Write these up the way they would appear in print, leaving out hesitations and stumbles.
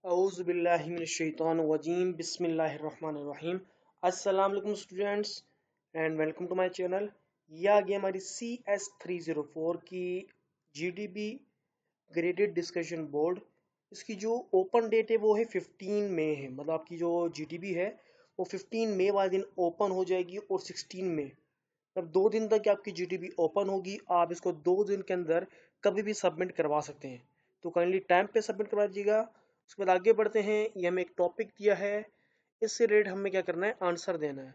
औज़ुबिल्लाहिमिनश्शैतानिर्रजीम बिस्मिल्लाहिर्रहमानिर्रहीम। अस्सलाम वालेकुम students and welcome to my channel. ये आ गई हमारी CS304 की GDB ग्रेडेड डिस्कशन बोर्ड। इसकी जो ओपन डेट है वो है 15 मई है, मतलब आपकी जो GDB है वो 15 मई वाले दिन ओपन हो जाएगी और 16 मई तब 2 दिन तक आपकी GDB ओपन होगी। आप इसको 2 दिन के अंदर कभी भी सबमिट करवा सकते हैं, तो काइंडली टाइम पे सबमिट करवा दीजिएगा। उसके बाद आगे बढ़ते हैं। ये हमें एक टॉपिक दिया है, इससे रिलेटेड हमें क्या करना है, आंसर देना है।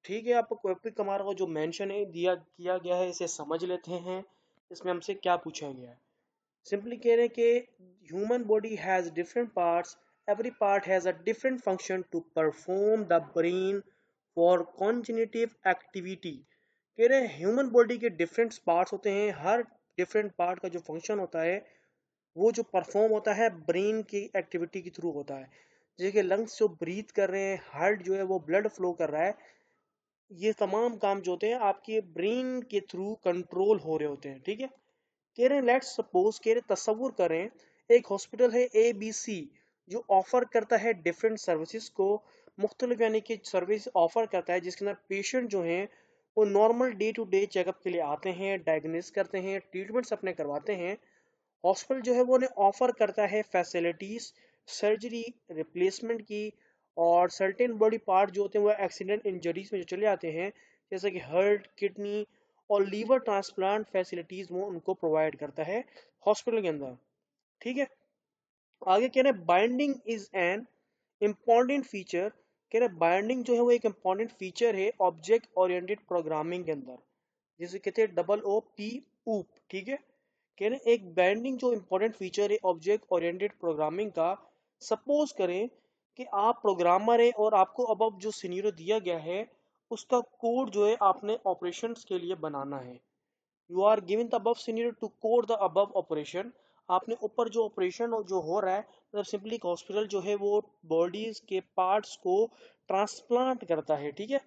ठीक है, आपको टॉपिक हमारा को जो मेंशन है दिया किया गया है इसे समझ लेते हैं। इसमें हमसे क्या पूछा गया है। सिंपली कह रहे हैं कि human body has different parts, every part has a different function to perform the brain for cognitive activity. कह रहे हैं ह्यूमन बॉडी के डिफरेंट पार्ट्स होते हैं, हर डिफरेंट पार्ट का जो फंक्शन होता है वो जो परफॉर्म होता है ब्रेन की एक्टिविटी के थ्रू होता है। जैसे कि लंग्स जो ब्रीथ कर रहे हैं, हार्ट जो है वो ब्लड फ्लो कर रहा है, ये तमाम काम जो होते हैं आपके ब्रेन के थ्रू कंट्रोल हो रहे होते हैं। ठीक है, कह रहे हैं लेट्स सपोज, कह रहे तस्वुर करें एक हॉस्पिटल है ABC जो ऑफर करता है डिफरेंट सर्विसेज को, मुख्तलिफ यानी कि सर्विस ऑफर करता है जिसके अंदर पेशेंट जो हैं वो normal day to day checkup के लिए आते हैं, डायग्नोस करते हैं, ट्रीटमेंट्स अपने करवाते हैं। हॉस्पिटल जो है वो उन्हें ऑफर करता है फैसिलिटीज, सर्जरी, रिप्लेसमेंट की, और सर्टेन बॉडी पार्ट जो होते हैं वो एक्सीडेंट इंजरीज में जो चले आते हैं, जैसे कि हार्ट, किडनी और लीवर ट्रांसप्लांट फैसिलिटीज वो उनको प्रोवाइड करता है हॉस्पिटल के अंदर। ठीक है, आगे कह रहे हैं binding is an important feature. कह रहे बाइंडिंग जो है वो एक इम्पॉर्टेंट फीचर है ऑब्जेक्ट ओरिएंटेड प्रोग्रामिंग के अंदर, जिसे कहते हैं OOP, ऊप। ठीक है, कह रहे हैं एक बाइंडिंग जो इम्पोर्टेंट फीचर है ऑब्जेक्ट ओरिएंटेड प्रोग्रामिंग का। सपोज करें कि आप प्रोग्रामर है और आपको अब जो सिनेरियो दिया गया है उसका कोड जो है आपने ऑपरेशंस के लिए बनाना है। You are given the above scenario to code the above operation. आपने ऊपर जो ऑपरेशन जो हो रहा है, मतलब सिंपली हॉस्पिटल जो है वो बॉडीज के पार्ट्स को ट्रांसप्लांट करता है। ठीक है,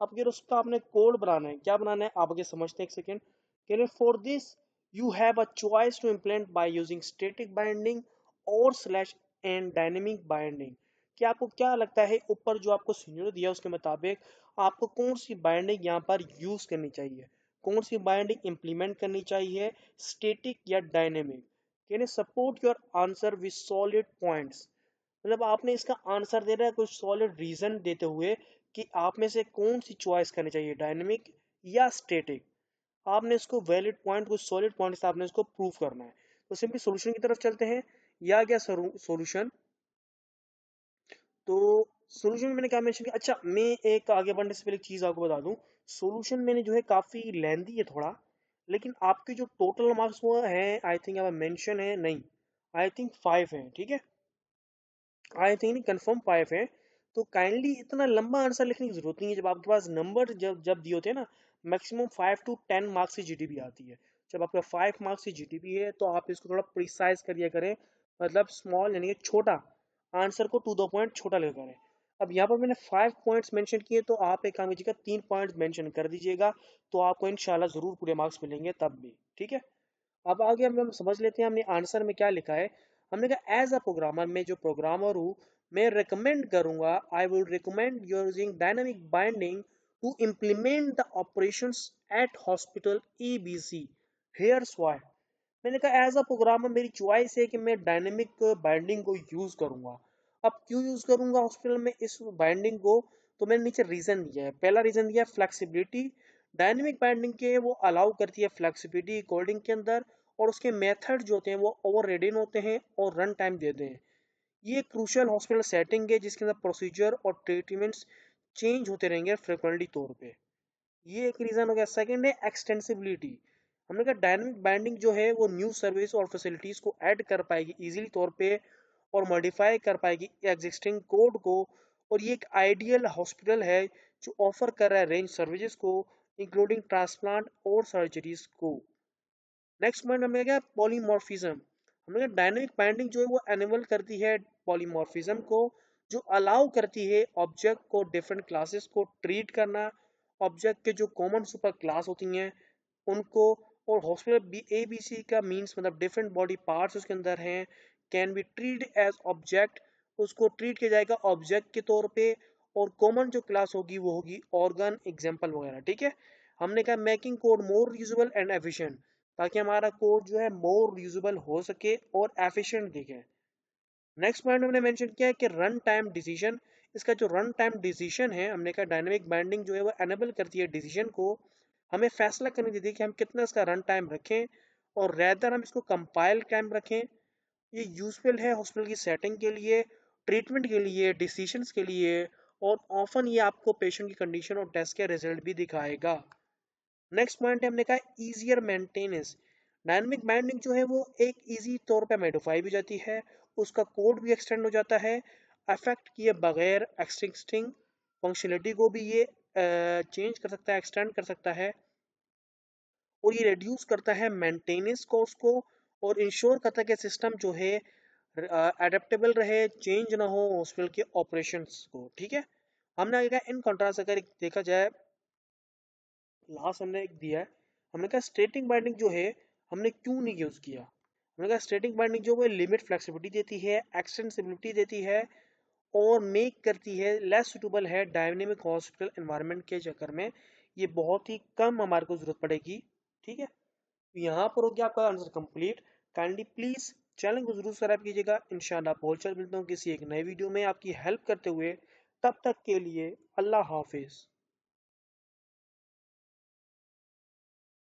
अब फिर उसका आपने कोड बनाना है। क्या बनाना है आप आगे समझते हैं, एक सेकेंड। कह रहे for this you have a choice to implement by using static binding और slash and dynamic binding। कि आपको क्या लगता है ऊपर जो आपको सिनेरियो दिया उसके मुताबिक आपको कौन सी बाइंडिंग यहाँ पर यूज करनी चाहिए, कौन सी बाइंडिंग इंप्लीमेंट करनी चाहिए, स्टेटिक या dynamic. Can support your answer with solid points. मतलब आपने इसका आंसर दे रहा है कुछ सॉलिड रीजन देते हुए कि आप में से कौन सी चॉइस करनी चाहिए, डायनेमिक या स्टेटिक। आपने इसको वैलिड पॉइंट, कुछ सॉलिड पॉइंट्स आपने इसको प्रूव करना है। तो सिंपली सॉल्यूशन की तरफ चलते हैं। या गया सॉल्यूशन। तो सॉल्यूशन में मैंने क्या मेंशन किया, अच्छा मैं एक आगे बढ़ने से पहले एक चीज आपको बता दूं। सॉल्यूशन मैंने जो है काफी लेंदी है थोड़ा, लेकिन आपके जो टोटल मार्क्स वो है आई थिंक अब मेंशन है नहीं, आई थिंक 5 है। ठीक है, आई थिंक कंफर्म 5 है। तो काइंडली इतना लंबा आंसर लिखने की जरूरत नहीं है। जब आपके पास नंबर जब जब दिए होते हैं ना, मैक्सिमम 5 to 10 मार्क्स की GDP आती है। जब आपका 5 मार्क्स की GDP है तो आप इसको थोड़ा प्रिसाइज करिए करें, मतलब स्मॉल यानी कि छोटा, आंसर को टू द पॉइंट छोटा लिखा करें। अब यहाँ पर मैंने 5 पॉइंट्स मेंशन किए, तो आप एक काम कीजिएगा 3 पॉइंट्स मेंशन कर दीजिएगा, तो आपको इंशाल्लाह जरूर पूरे मार्क्स मिलेंगे तब भी। ठीक है, अब आगे हम समझ लेते हैं हमने आंसर में क्या लिखा है। हमने कहा एज अ प्रोग्रामर, मैं जो प्रोग्रामर हूँ मैं रिकमेंड करूंगा, I would recommend using dynamic binding to implement the operations at hospital ABC। Here's why. मैंने कहा एज अ प्रोग्रामर मेरी चॉइस है कि मैं डायनेमिक बाइंडिंग को यूज करूंगा। अब क्यों यूज करूंगा हॉस्पिटल में इस बाइंडिंग को, तो मैंने नीचे रीजन दिया है। पहला रीजन दिया फ्लेक्सिबिलिटी। डायनेमिक बाइंडिंग के वो अलाउ करती है फ्लेक्सिबिलिटी कोडिंग के अंदर, और उसके मेथड जो होते हैं वो ओवर रेडिन होते हैं और रन टाइम देते हैं। ये क्रूशियल हॉस्पिटल सेटिंग है जिसके अंदर प्रोसीजर और ट्रीटमेंट्स चेंज होते रहेंगे फ्रिक्वेंटली तौर पे। ये एक रीजन हो गया। सेकंड है एक्सटेंसिबिलिटी। हमने कहा डायनामिक बाइंडिंग जो है वो न्यू सर्विस और फैसिलिटीज को ऐड कर पाएगी इजीली तौर पे, और मॉडिफाई कर पाएगी एग्जिस्टिंग कोड को। और ये एक आइडियल हॉस्पिटल है जो ऑफर कर रहा है रेंज सर्विसेज को, इंक्लूडिंग ट्रांसप्लांट और सर्जरीज को। नेक्स्ट पॉइंट हमें क्या, पॉलीमॉर्फिज्म। हमने कहा डायनामिक बाइंडिंग जो है वो एनेबल करती है पॉलीमॉर्फिज्म को, जो अलाउ करती है ऑब्जेक्ट को डिफरेंट क्लासेस को ट्रीट करना। ऑब्जेक्ट के जो कॉमन सुपर क्लास होती हैं उनको और hospital B A B C का मीन्स मतलब डिफरेंट बॉडी पार्ट्स उसके अंदर हैं, can be treat as object, उसको ट्रीट किया जाएगा ऑब्जेक्ट के तौर पे। और कॉमन जो क्लास होगी वो होगी ऑर्गन एग्जाम्पल वगैरह, ठीक है। हमने कहा making code more usable and efficient, ताकि हमारा कोड जो है मोर यूजेबल हो सके और एफिशिएंट दिखे। नेक्स्ट पॉइंट हमने मेंशन किया है कि रन टाइम डिसीजन, इसका जो रन टाइम डिसीजन है, हमने कहा डायनेमिक बाइंडिंग जो है वो एनेबल करती है डिसीजन को, हमें फैसला करने देती है कि हम कितना इसका रन टाइम रखें और रेदर हम इसको कंपाइल टाइम रखें। ये यूजफुल है हॉस्पिटल की सेटिंग के लिए, ट्रीटमेंट के लिए, डिसीजंस के लिए, और ऑफन ये आपको पेशेंट की कंडीशन और टेस्ट के रिजल्ट भी दिखाएगा। नेक्स्ट पॉइंट है हमने कहा इजियर मेंटेनेंस। डायनेमिक बाइंडिंग जो है वो एक इजी तौर पे मॉडिफाई भी जाती है, उसका कोड भी एक्सटेंड हो जाता है, अफेक्ट किए बगैर एक्सिस्टिंग फंक्शनलिटी को भी ये चेंज कर सकता है, एक्सटेंड कर सकता है। और ये रिड्यूस करता है मेंटेनेंस कॉस्ट को और इंश्योर करता है कि सिस्टम जो है एडेप्टेबल रहे, चेंज ना हो हॉस्पिटल के ऑपरेशंस को, ठीक है। हमने आगे कहा इन कंट्रास्ट अगर देखा जाए, लास्ट हमने एक दिया है, हमने कहा स्टेटिक बाइंडिंग जो है हमने क्यों नहीं यूज किया। हमने कहा स्टेटिक बाइंडिंग जो है लिमिट फ्लेक्सिबिलिटी देती है, एक्सटेंसिबिलिटी देती है, और मेक करती है लेस सुटेबल है डायनेमिक हॉस्पिटल एनवायरनमेंट के चक्कर में, ये बहुत ही कम हमारे को जरूरत पड़ेगी, ठीक है। तो यहाँ पर हो गया आपका answer complete. Kindly please channel को जरूर सब्सक्राइब कीजिएगा। इंशाल्लाह बहुत जल्द मिलता हूँ किसी एक नए वीडियो में आपकी हेल्प करते हुए। तब तक के लिए अल्लाह हाफिज।